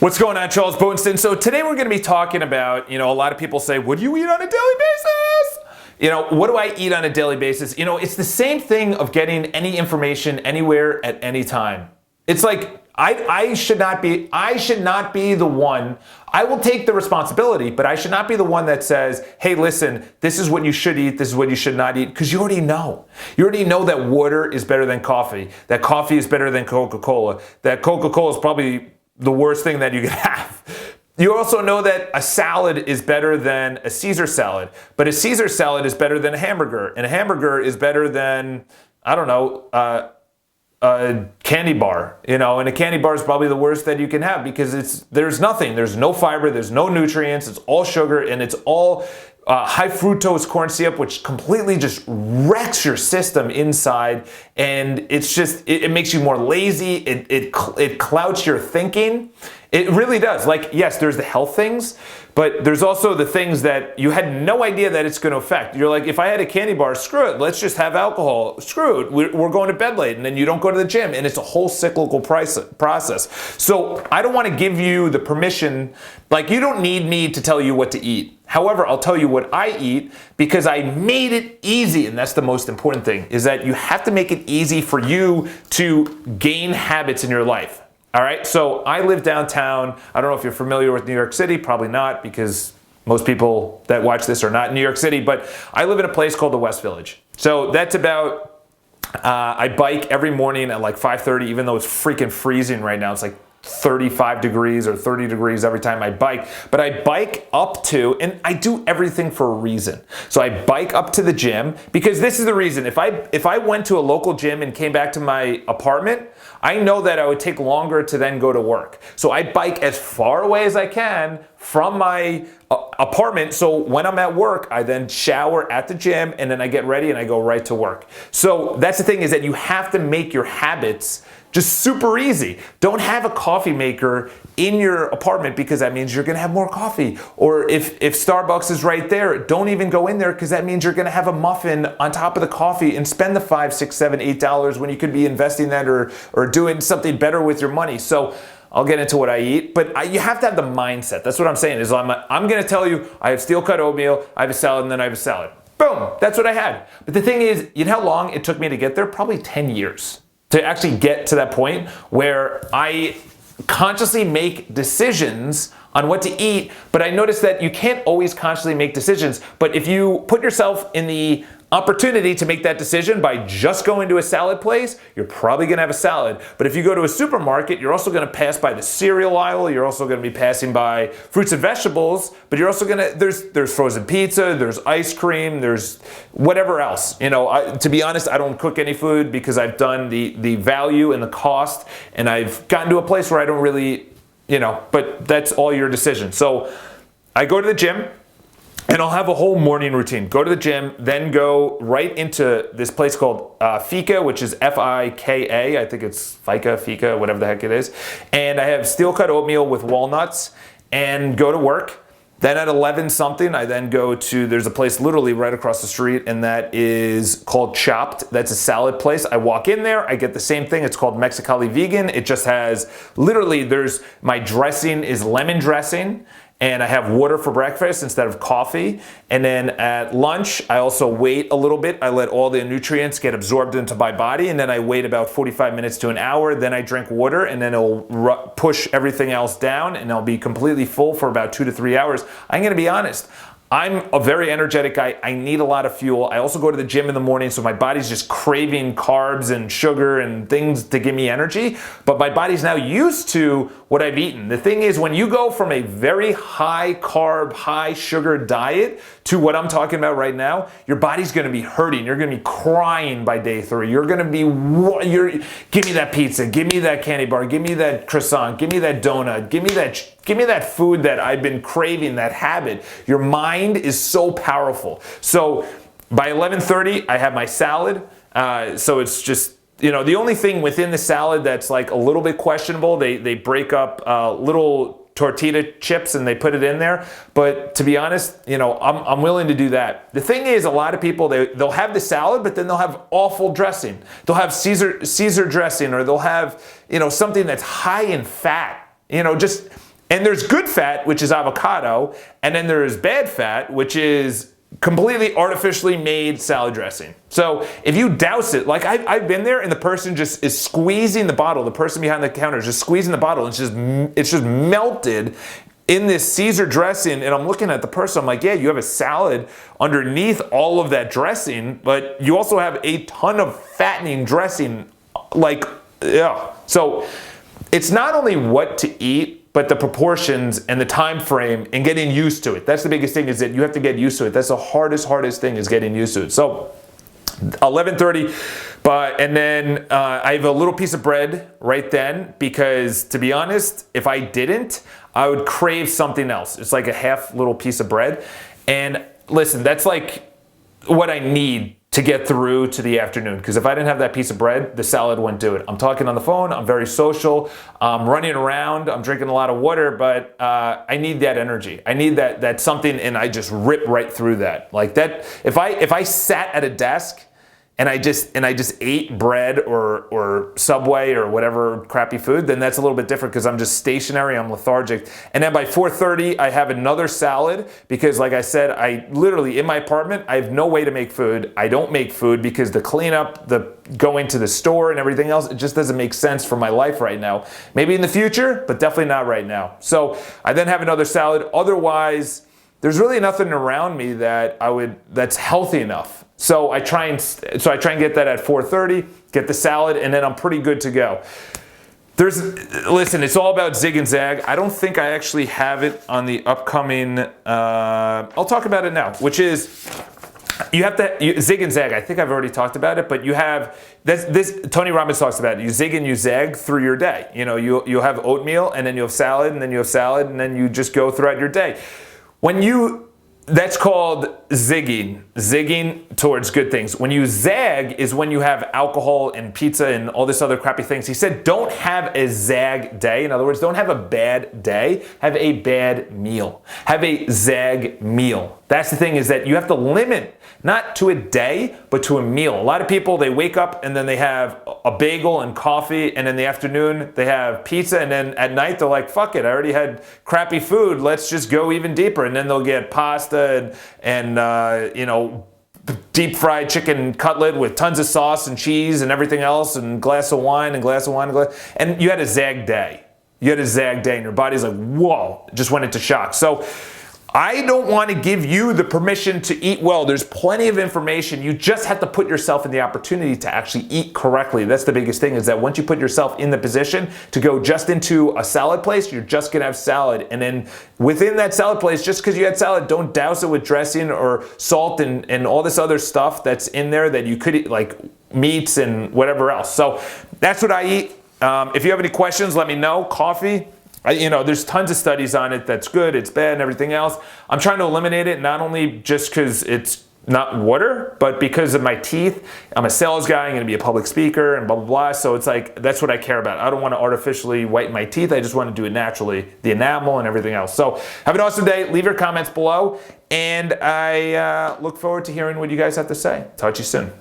What's going on, Charles Botensten? So today we're going to be talking about, a lot of people say, what do you eat on a daily basis? What do I eat on a daily basis? It's the same thing of getting any information anywhere at any time. It's like, I should not be the one. I will take the responsibility, but I should not be the one that says, hey, listen, this is what you should eat, this is what you should not eat, because you already know. You already know that water is better than coffee, that coffee is better than Coca-Cola, that Coca-Cola is probably the worst thing that you could have. You also know that a salad is better than a Caesar salad, but a Caesar salad is better than a hamburger, and a hamburger is better than, a candy bar, and a candy bar is probably the worst that you can have because there's nothing, there's no fiber, there's no nutrients, it's all sugar, and it's all high fructose corn syrup, which completely just wrecks your system inside, and it's just, it makes you more lazy, it clouts your thinking. It really does. Like, yes, there's the health things, but there's also the things that you had no idea that it's going to affect. You're like, if I had a candy bar, screw it. Let's just have alcohol. Screw it. We're going to bed late, and then you don't go to the gym, and it's a whole cyclical process. So I don't want to give you the permission. Like, you don't need me to tell you what to eat. However, I'll tell you what I eat because I made it easy, and that's the most important thing, is that you have to make it easy for you to gain habits in your life. All right, so I live downtown. I don't know if you're familiar with New York City, probably not, because most people that watch this are not in New York City, but I live in a place called the West Village. So that's about, I bike every morning at like 5:30, even though it's freaking freezing right now. It's like 35 degrees or 30 degrees every time I bike, but I bike up to, and I do everything for a reason. So I bike up to the gym because this is the reason. If I went to a local gym and came back to my apartment, I know that I would take longer to then go to work. So I bike as far away as I can from my apartment. So when I'm at work, I then shower at the gym and then I get ready and I go right to work. So that's the thing, is that you have to make your habits just super easy. Don't have a coffee maker in your apartment because that means you're gonna have more coffee. Or if Starbucks is right there, don't even go in there because that means you're gonna have a muffin on top of the coffee and spend the $5, $6, $7, $8 when you could be investing that or doing something better with your money. So I'll get into what I eat, but you have to have the mindset. That's what I'm saying, is I'm gonna tell you, I have steel cut oatmeal, I have a salad, and then I have a salad. Boom, that's what I had. But the thing is, you know how long it took me to get there? Probably 10 years. To actually get to that point where I consciously make decisions on what to eat, but I noticed that you can't always consciously make decisions, but if you put yourself in the opportunity to make that decision by just going to a salad place, you're probably gonna have a salad. But if you go to a supermarket, you're also gonna pass by the cereal aisle, you're also gonna be passing by fruits and vegetables, but you're also gonna, there's frozen pizza, there's ice cream, there's whatever else. To be honest, I don't cook any food because I've done the value and the cost, and I've gotten to a place where I don't really, but that's all your decision. So I go to the gym, and I'll have a whole morning routine. Go to the gym, then go right into this place called Fika, which is F-I-K-A. I think it's Fika, whatever the heck it is. And I have steel cut oatmeal with walnuts and go to work. Then at 11 something, I then go to, there's a place literally right across the street, and that is called Chopped. That's a salad place. I walk in there, I get the same thing. It's called Mexicali Vegan. It just has, literally, my dressing is lemon dressing, and I have water for breakfast instead of coffee. And then at lunch, I also wait a little bit. I let all the nutrients get absorbed into my body, and then I wait about 45 minutes to an hour. Then I drink water, and then it'll push everything else down, and I'll be completely full for about 2 to 3 hours. I'm gonna be honest. I'm a very energetic guy. I need a lot of fuel. I also go to the gym in the morning, so my body's just craving carbs and sugar and things to give me energy. But my body's now used to what I've eaten. The thing is, when you go from a very high carb, high sugar diet to what I'm talking about right now, your body's gonna be hurting. You're gonna be crying by day 3. You're gonna be, give me that pizza, give me that candy bar, give me that croissant, give me that donut, give me that food that I've been craving, that habit. Your mind is so powerful. So by 11:30, I have my salad. So it's just, the only thing within the salad that's like a little bit questionable, they break up little tortilla chips and they put it in there. But to be honest, I'm willing to do that. The thing is, a lot of people, they'll have the salad, but then they'll have awful dressing. They'll have Caesar dressing, or they'll have, something that's high in fat. And there's good fat, which is avocado, and then there's bad fat, which is completely artificially made salad dressing. So if you douse it, like I've been there and the person just is squeezing the bottle, the person behind the counter is just squeezing the bottle, and it's just melted in this Caesar dressing, and I'm looking at the person, I'm like, yeah, you have a salad underneath all of that dressing, but you also have a ton of fattening dressing, like, yeah. So it's not only what to eat, but the proportions and the time frame and getting used to it. That's the biggest thing, is that you have to get used to it. That's the hardest thing, is getting used to it. So 11:30, and then I have a little piece of bread right then, because to be honest, if I didn't, I would crave something else. It's like a half little piece of bread. And listen, that's like what I need to get through to the afternoon, because if I didn't have that piece of bread, the salad wouldn't do it. I'm talking on the phone, I'm very social, I'm running around, I'm drinking a lot of water, but I need that energy. I need that something, and I just rip right through that. Like that, if I sat at a desk and I just ate bread or Subway or whatever crappy food, then that's a little bit different, because I'm just stationary, I'm lethargic. And then by 4:30, I have another salad, because like I said, I literally, in my apartment, I have no way to make food. I don't make food because the cleanup, the going to the store and everything else, it just doesn't make sense for my life right now. Maybe in the future, but definitely not right now. So I then have another salad. Otherwise, there's really nothing around me that's healthy enough. So I try and get that at 4:30, get the salad, and then I'm pretty good to go. Listen, it's all about zig and zag. I don't think I actually have it on the upcoming, I'll talk about it now, which is, you have to, zig and zag, I think I've already talked about it, but you have, Tony Robbins talks about it, you zig and you zag through your day. You know, you'll have oatmeal, and then you have salad, and then you have salad, and then you just go throughout your day. That's called zigging towards good things. When you zag is when you have alcohol and pizza and all this other crappy things. He said, don't have a zag day. In other words, don't have a bad day, have a bad meal. Have a zag meal. That's the thing, is that you have to limit, not to a day, but to a meal. A lot of people, they wake up and then they have a bagel and coffee, and in the afternoon they have pizza, and then at night they're like, fuck it, I already had crappy food, let's just go even deeper. And then they'll get pasta and deep fried chicken cutlet with tons of sauce and cheese and everything else, and glass of wine and glass of wine. And you had a zag day. You had a zag day, and your body's like, whoa, just went into shock. So I don't want to give you the permission to eat well. There's plenty of information. You just have to put yourself in the opportunity to actually eat correctly. That's the biggest thing, is that once you put yourself in the position to go just into a salad place, you're just going to have salad. And then within that salad place, just because you had salad, don't douse it with dressing or salt and all this other stuff that's in there that you could eat, like meats and whatever else. So that's what I eat. If you have any questions, let me know. Coffee. There's tons of studies on it. That's good, it's bad, and everything else. I'm trying to eliminate it, not only just because it's not water, but because of my teeth. I'm a sales guy, I'm going to be a public speaker, and blah, blah, blah. So it's like, that's what I care about. I don't want to artificially whiten my teeth. I just want to do it naturally, the enamel and everything else. So have an awesome day. Leave your comments below, and I look forward to hearing what you guys have to say. Talk to you soon.